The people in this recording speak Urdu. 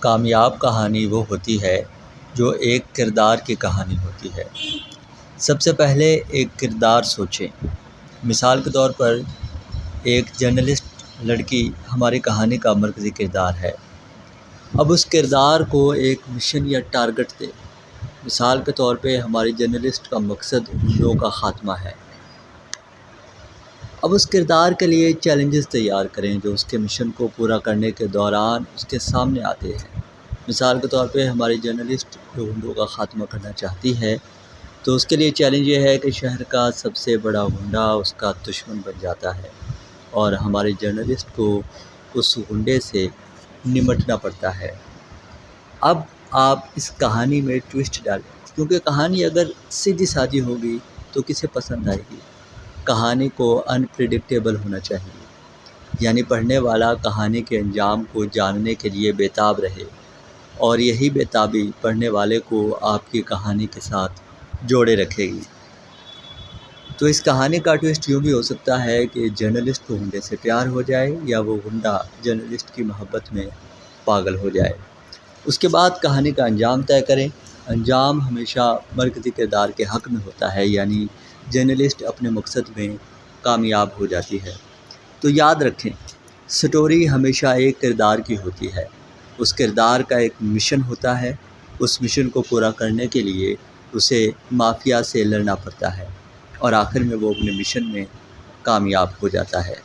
کامیاب کہانی وہ ہوتی ہے جو ایک کردار کی کہانی ہوتی ہے۔ سب سے پہلے ایک کردار سوچیں۔ مثال کے طور پر ایک جرنلسٹ لڑکی ہماری کہانی کا مرکزی کردار ہے۔ اب اس کردار کو ایک مشن یا ٹارگٹ دیں۔ مثال کے طور پہ ہماری جرنلسٹ کا مقصد غنڈوں کا خاتمہ ہے۔ اب اس کردار کے لیے چیلنجز تیار کریں جو اس کے مشن کو پورا کرنے کے دوران اس کے سامنے آتے ہیں۔ مثال کے طور پہ ہماری جرنلسٹ جو غنڈوں کا خاتمہ کرنا چاہتی ہے تو اس کے لیے چیلنج یہ ہے کہ شہر کا سب سے بڑا غنڈہ اس کا دشمن بن جاتا ہے اور ہمارے جرنلسٹ کو اس غنڈے سے نمٹنا پڑتا ہے۔ اب آپ اس کہانی میں ٹویسٹ ڈالیں، کیونکہ کہانی اگر سیدھی سادھی ہوگی تو کسے پسند آئے گی۔ کہانی کو انپریڈکٹیبل ہونا چاہیے، یعنی پڑھنے والا کہانی کے انجام کو جاننے کے لیے بےتاب رہے اور یہی بےتابی پڑھنے والے کو آپ کی کہانی کے ساتھ جوڑے رکھے گی۔ تو اس کہانی کا ٹویسٹ یوں بھی ہو سکتا ہے کہ جرنلسٹ کو غنڈے سے پیار ہو جائے یا وہ غنڈہ جرنلسٹ کی محبت میں پاگل ہو جائے۔ اس کے بعد کہانی کا انجام طے کریں۔ انجام ہمیشہ مرکزی کردار کے حق میں ہوتا ہے، یعنی جرنلسٹ اپنے مقصد میں کامیاب ہو جاتی ہے۔ تو یاد رکھیں، سٹوری ہمیشہ ایک کردار کی ہوتی ہے۔ اس کردار کا ایک مشن ہوتا ہے۔ اس مشن کو پورا کرنے کے لیے اسے مافیا سے لڑنا پڑتا ہے اور آخر میں وہ اپنے مشن میں کامیاب ہو جاتا ہے۔